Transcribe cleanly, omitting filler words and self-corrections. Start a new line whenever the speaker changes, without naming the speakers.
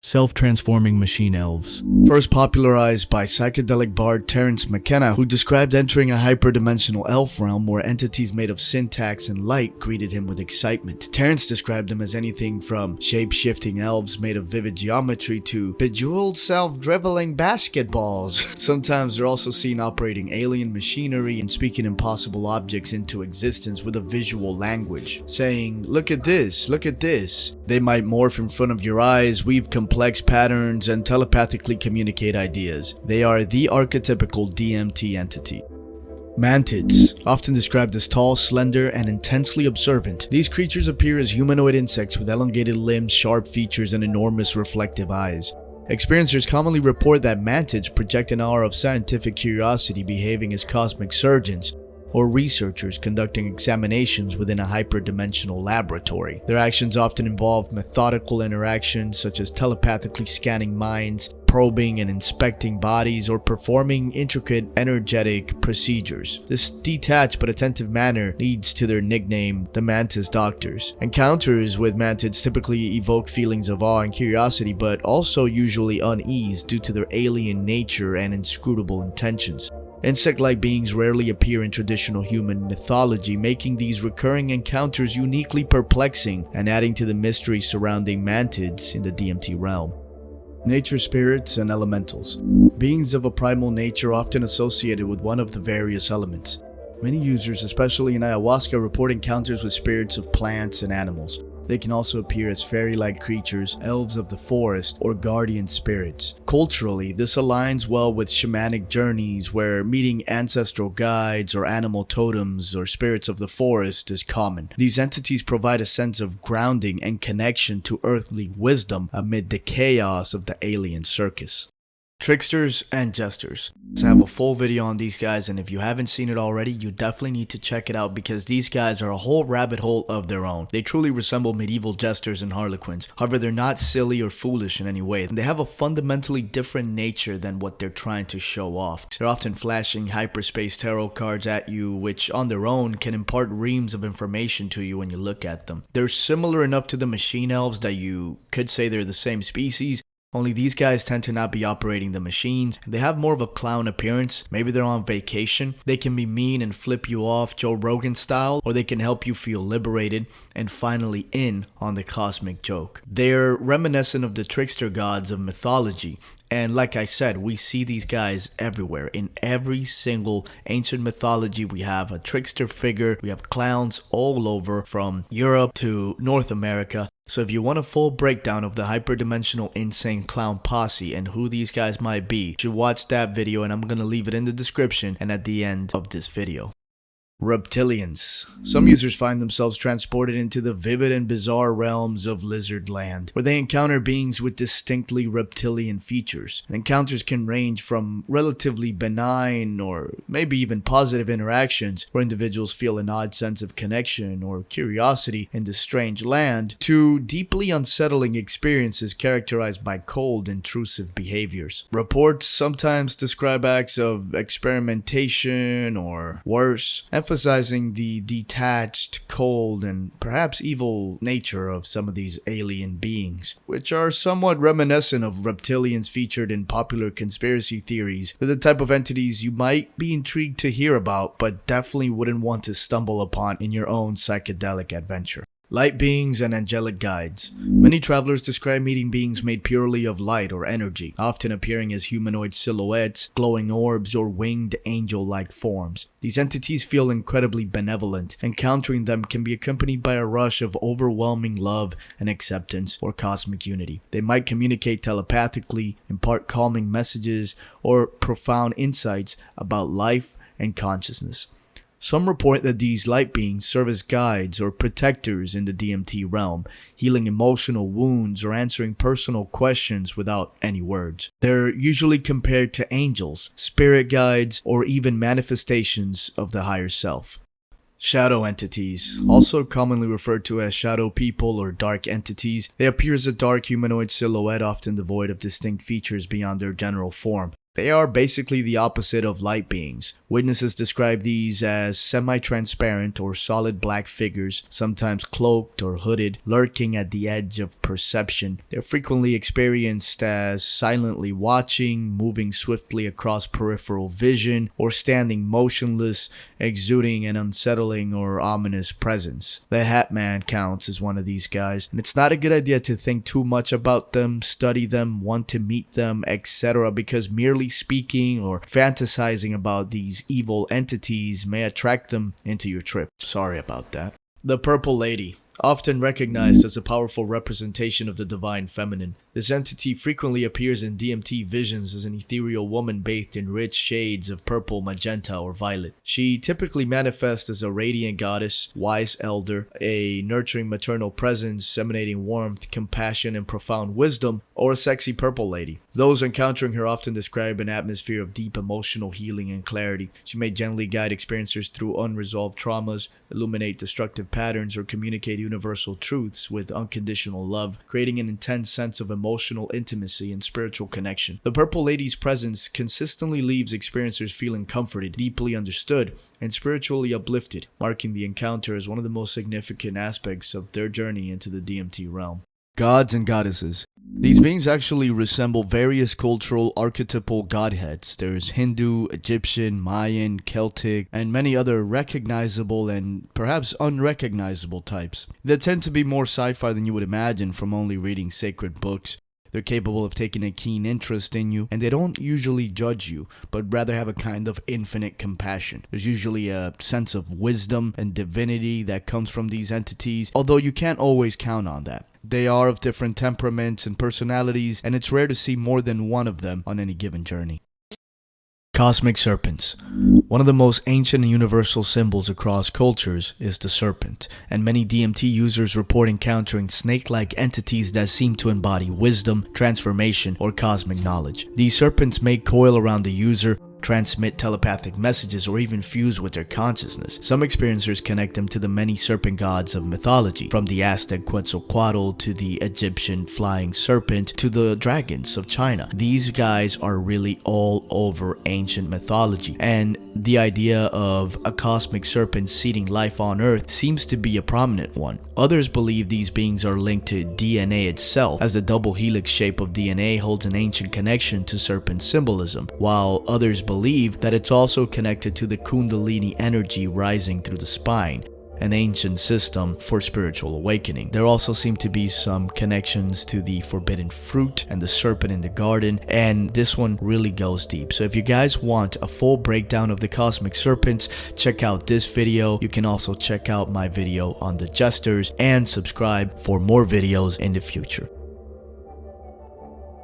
Self-transforming machine elves. First popularized by psychedelic bard Terence McKenna, who described entering a hyperdimensional elf realm where entities made of syntax and light greeted him with excitement. Terence described them as anything from shape-shifting elves made of vivid geometry to bejeweled self-dribbling basketballs. Sometimes they're also seen operating alien machinery and speaking impossible objects into existence with a visual language, saying, "Look at this, look at this." They might morph in front of your eyes, weave complex patterns, and telepathically communicate ideas. They are the archetypical DMT entity. Mantids, often described as tall, slender, and intensely observant. These creatures appear as humanoid insects with elongated limbs, sharp features, and enormous reflective eyes. Experiencers commonly report that mantids project an aura of scientific curiosity, behaving as cosmic surgeons or researchers conducting examinations within a hyperdimensional laboratory. Their actions often involve methodical interactions such as telepathically scanning minds, probing and inspecting bodies, or performing intricate energetic procedures. This detached but attentive manner leads to their nickname, the Mantis Doctors. Encounters with mantids typically evoke feelings of awe and curiosity, but also usually unease due to their alien nature and inscrutable intentions. Insect-like beings rarely appear in traditional human mythology, making these recurring encounters uniquely perplexing and adding to the mystery surrounding mantids in the DMT realm. Nature spirits and elementals. Beings of a primal nature often associated with one of the various elements. Many users, especially in ayahuasca, report encounters with spirits of plants and animals. They can also appear as fairy-like creatures, elves of the forest, or guardian spirits. Culturally, this aligns well with shamanic journeys where meeting ancestral guides or animal totems or spirits of the forest is common. These entities provide a sense of grounding and connection to earthly wisdom amid the chaos of the alien circus. Tricksters and Jesters. I have a full video on these guys, and if you haven't seen it already, you definitely need to check it out because these guys are a whole rabbit hole of their own. They truly resemble medieval jesters and harlequins. However, they're not silly or foolish in any way, and they have a fundamentally different nature than what they're trying to show off. They're often flashing hyperspace tarot cards at you, which on their own can impart reams of information to you when you look at them. They're similar enough to the Machine Elves that you could say they're the same species, only these guys tend to not be operating the machines. They have more of a clown appearance. Maybe they're on vacation. They can be mean and flip you off Joe Rogan style, or they can help you feel liberated and finally in on the cosmic joke. They're reminiscent of the trickster gods of mythology. And like I said, we see these guys everywhere. In every single ancient mythology, we have a trickster figure. We have clowns all over, from Europe to North America. So if you want a full breakdown of the hyperdimensional insane clown posse and who these guys might be, you should watch that video, and I'm going to leave it in the description and at the end of this video. Reptilians. Some users find themselves transported into the vivid and bizarre realms of Lizard Land, where they encounter beings with distinctly reptilian features. Encounters can range from relatively benign or maybe even positive interactions, where individuals feel an odd sense of connection or curiosity in this strange land, to deeply unsettling experiences characterized by cold, intrusive behaviors. Reports sometimes describe acts of experimentation or worse, emphasizing the detached, cold, and perhaps evil nature of some of these alien beings, which are somewhat reminiscent of reptilians featured in popular conspiracy theories. They're the type of entities you might be intrigued to hear about, but definitely wouldn't want to stumble upon in your own psychedelic adventure. Light beings and angelic guides. Many travelers describe meeting beings made purely of light or energy, often appearing as humanoid silhouettes, glowing orbs, or winged angel-like forms. These entities feel incredibly benevolent. Encountering them can be accompanied by a rush of overwhelming love and acceptance or cosmic unity. They might communicate telepathically, impart calming messages, or profound insights about life and consciousness. Some report that these light beings serve as guides or protectors in the DMT realm, healing emotional wounds or answering personal questions without any words. They're usually compared to angels, spirit guides, or even manifestations of the higher self. Shadow entities, also commonly referred to as shadow people or dark entities. They appear as a dark humanoid silhouette, often devoid of distinct features beyond their general form. They are basically the opposite of light beings. Witnesses describe these as semi-transparent or solid black figures, sometimes cloaked or hooded, lurking at the edge of perception. They're frequently experienced as silently watching, moving swiftly across peripheral vision, or standing motionless, exuding an unsettling or ominous presence. The Hat Man counts as one of these guys, and it's not a good idea to think too much about them, study them, want to meet them, etc., because merely speaking or fantasizing about these evil entities may attract them into your trip. Sorry about that. The Purple Lady. Often recognized as a powerful representation of the divine feminine, this entity frequently appears in DMT visions as an ethereal woman bathed in rich shades of purple, magenta, or violet. She typically manifests as a radiant goddess, wise elder, a nurturing maternal presence emanating warmth, compassion, and profound wisdom, or a sexy purple lady. Those encountering her often describe an atmosphere of deep emotional healing and clarity. She may gently guide experiencers through unresolved traumas, illuminate destructive patterns, or communicate universal truths with unconditional love, creating an intense sense of emotional intimacy and spiritual connection. The Purple Lady's presence consistently leaves experiencers feeling comforted, deeply understood, and spiritually uplifted, marking the encounter as one of the most significant aspects of their journey into the DMT realm. Gods and goddesses. These beings actually resemble various cultural archetypal godheads. There's Hindu, Egyptian, Mayan, Celtic, and many other recognizable and perhaps unrecognizable types. They tend to be more sci-fi than you would imagine from only reading sacred books. They're capable of taking a keen interest in you, and they don't usually judge you, but rather have a kind of infinite compassion. There's usually a sense of wisdom and divinity that comes from these entities, although you can't always count on that. They are of different temperaments and personalities, and it's rare to see more than one of them on any given journey. Cosmic Serpents. One of the most ancient and universal symbols across cultures is the serpent, and many DMT users report encountering snake-like entities that seem to embody wisdom, transformation, or cosmic knowledge. These serpents may coil around the user, transmit telepathic messages, or even fuse with their consciousness. Some experiencers connect them to the many serpent gods of mythology, from the Aztec Quetzalcoatl to the Egyptian flying serpent to the dragons of China. These guys are really all over ancient mythology, and the idea of a cosmic serpent seeding life on Earth seems to be a prominent one. Others believe these beings are linked to DNA itself, as the double helix shape of DNA holds an ancient connection to serpent symbolism, while others believe that it's also connected to the Kundalini energy rising through the spine, an ancient system for spiritual awakening. There also seem to be some connections to the forbidden fruit and the serpent in the garden, and this one really goes deep. So if you guys want a full breakdown of the cosmic serpents, check out this video. You can also check out my video on the Jesters and subscribe for more videos in the future.